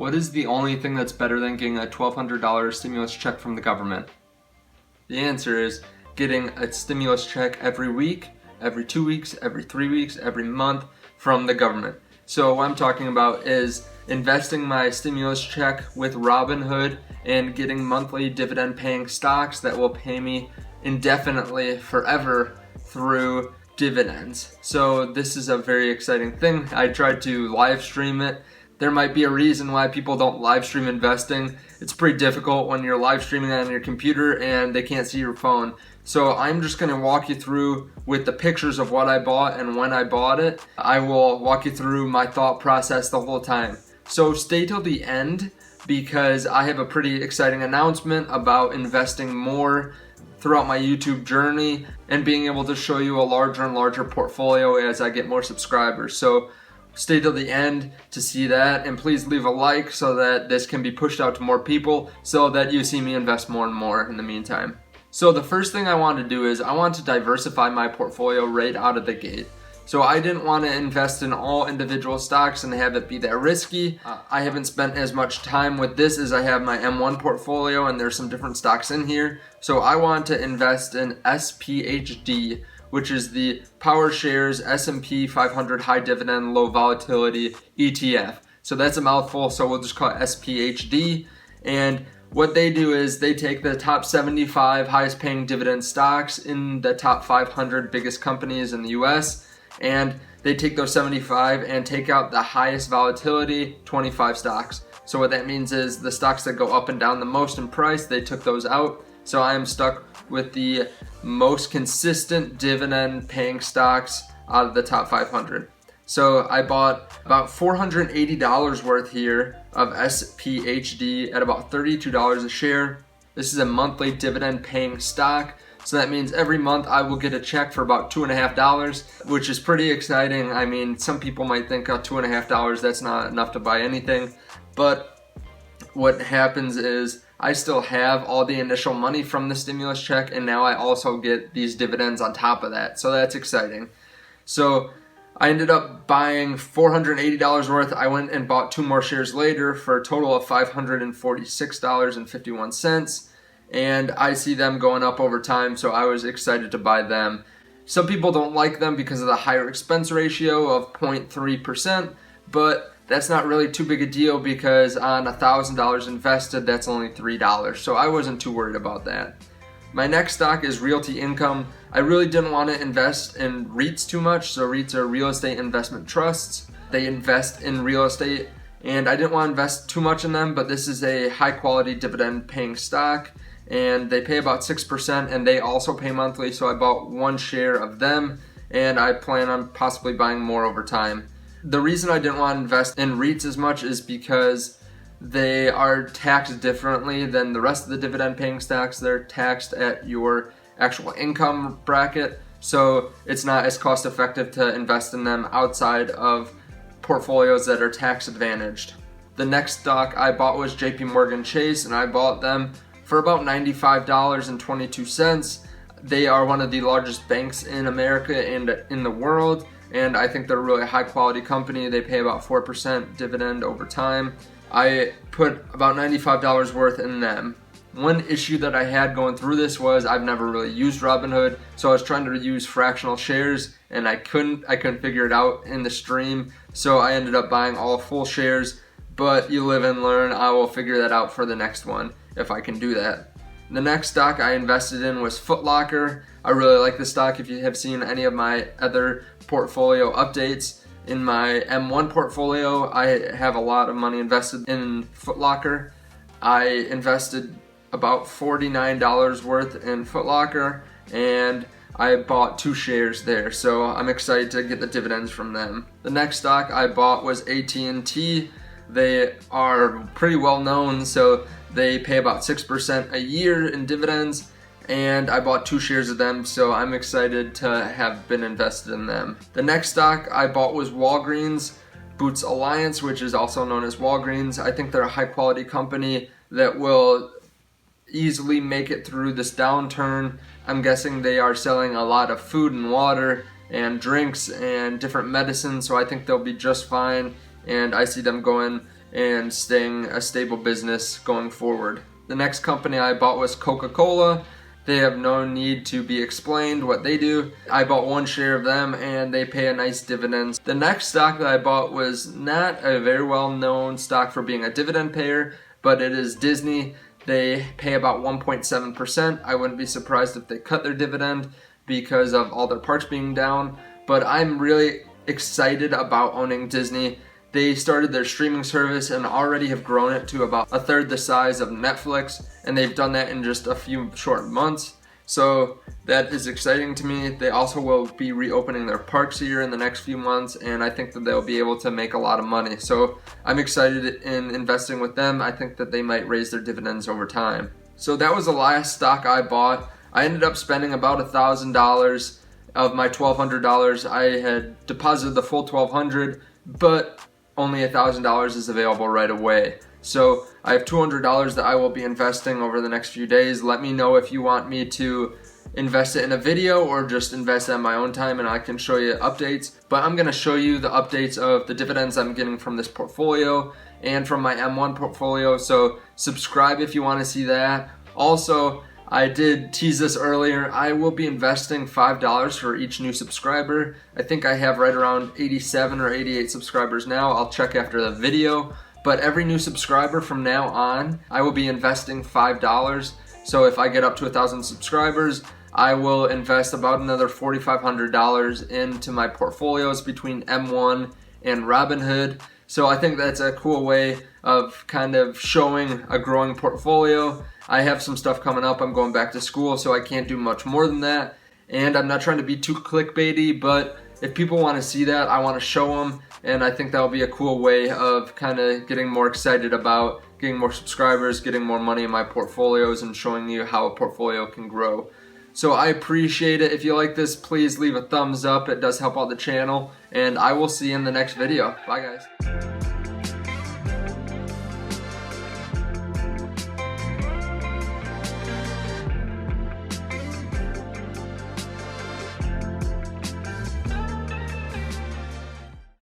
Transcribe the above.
What is the only thing that's better than getting a $1,200 stimulus check from the government? The answer is getting a stimulus check every week, every 2 weeks, every 3 weeks, every month from the government. So what I'm talking about is investing my stimulus check with Robinhood and getting monthly dividend paying stocks that will pay me indefinitely forever through dividends. So this is a very exciting thing. I tried to live stream it. There might be a reason why people don't live stream investing. It's pretty difficult when you're live streaming on your computer and they can't see your phone. So I'm just going to walk you through with the pictures of what I bought and when I bought it. I will walk you through my thought process the whole time. So stay till the end because I have a pretty exciting announcement about investing more throughout my YouTube journey and being able to show you a larger and larger portfolio as I get more subscribers. So stay till the end to see that, and please leave a like so that this can be pushed out to more people so that you see me invest more and more in the meantime. So the first thing I want to do is I want to diversify my portfolio right out of the gate. So I didn't want to invest in all individual stocks and have it be that risky. I haven't spent as much time with this as I have my M1 portfolio, and there's some different stocks in here. So I want to invest in SPHD, which is the PowerShares S&P 500 High Dividend Low Volatility ETF. So that's a mouthful, so we'll just call it SPHD. And what they do is they take the top 75 highest paying dividend stocks in the top 500 biggest companies in the US, and they take those 75 and take out the highest volatility 25 stocks. So what that means is the stocks that go up and down the most in price, they took those out. So I am stuck with the most consistent dividend paying stocks out of the top 500. So I bought about $480 worth here of SPHD at about $32 a share. This is a monthly dividend paying stock. So that means every month I will get a check for about $2.50, which is pretty exciting. I mean, some people might think, oh, $2.50, that's not enough to buy anything. But what happens is I still have all the initial money from the stimulus check, and now I also get these dividends on top of that. So that's exciting. So I ended up buying $480 worth. I went and bought 2 more shares later for a total of $546.51. And I see them going up over time, so I was excited to buy them. Some people don't like them because of the higher expense ratio of 0.3%, but that's not really too big a deal because on $1,000 invested, that's only $3. So I wasn't too worried about that. My next stock is Realty Income. I really didn't want to invest in REITs too much. So REITs are real estate investment trusts. They invest in real estate, and I didn't want to invest too much in them, but this is a high quality dividend paying stock, and they pay about 6%, and they also pay monthly. So I bought 1 share of them, and I plan on possibly buying more over time. The reason I didn't want to invest in REITs as much is because they are taxed differently than the rest of the dividend paying stocks. They're taxed at your actual income bracket, so it's not as cost effective to invest in them outside of portfolios that are tax advantaged. The next stock I bought was JP Chase, and I bought them for about $95.22. They are one of the largest banks in America and in the world, and I think they're a really high quality company. They pay about 4% dividend over time. I put about $95 worth in them. One issue that I had going through this was I've never really used Robinhood, so I was trying to use fractional shares and I couldn't figure it out in the stream, so I ended up buying all full shares, but you live and learn. I will figure that out for the next one if I can do that. The next stock I invested in was Foot Locker. I really like this stock. If you have seen any of my other portfolio updates, in my M1 portfolio, I have a lot of money invested in Foot Locker. I invested about $49 worth in Foot Locker, and I bought 2 shares there, so I'm excited to get the dividends from them. The next stock I bought was AT&T. They are pretty well known, so they pay about 6% a year in dividends, and I bought 2 shares of them, so I'm excited to have been invested in them. The next stock I bought was Walgreens Boots Alliance, which is also known as Walgreens. I think they're a high quality company that will easily make it through this downturn. I'm guessing they are selling a lot of food and water and drinks and different medicines, so I think they'll be just fine, and I see them going and staying a stable business going forward. The next company I bought was Coca-Cola. They have no need to be explained what they do. I bought 1 share of them and they pay a nice dividend. The next stock that I bought was not a very well known stock for being a dividend payer, but it is Disney. They pay about 1.7%. I wouldn't be surprised if they cut their dividend because of all their parks being down, but I'm really excited about owning Disney. They started their streaming service and already have grown it to about 1/3 the size of Netflix, and they've done that in just a few short months. So that is exciting to me. They also will be reopening their parks here in the next few months, and I think that they'll be able to make a lot of money. So I'm excited in investing with them. I think that they might raise their dividends over time. So that was the last stock I bought. I ended up spending about $1,000 of my $1,200. I had deposited the full $1,200, but only $1,000 is available right away. So I have $200 that I will be investing over the next few days. Let me know if you want me to invest it in a video or just invest it on my own time, and I can show you updates. But I'm gonna show you the updates of the dividends I'm getting from this portfolio and from my M1 portfolio. So subscribe if you wanna see that. Also, I did tease this earlier. I will be investing $5 for each new subscriber. I think I have right around 87 or 88 subscribers now. I'll check after the video. But every new subscriber from now on, I will be investing $5. So if I get up to 1,000 subscribers, I will invest about another $4,500 into my portfolios between M1 and Robinhood. So I think that's a cool way of kind of showing a growing portfolio. I have some stuff coming up. I'm going back to school, so I can't do much more than that. And I'm not trying to be too clickbaity, but if people want to see that, I want to show them. And I think that'll be a cool way of kind of getting more excited about getting more subscribers, getting more money in my portfolios, and showing you how a portfolio can grow. So I appreciate it. If you like this, please leave a thumbs up. It does help out the channel. And I will see you in the next video. Bye, guys.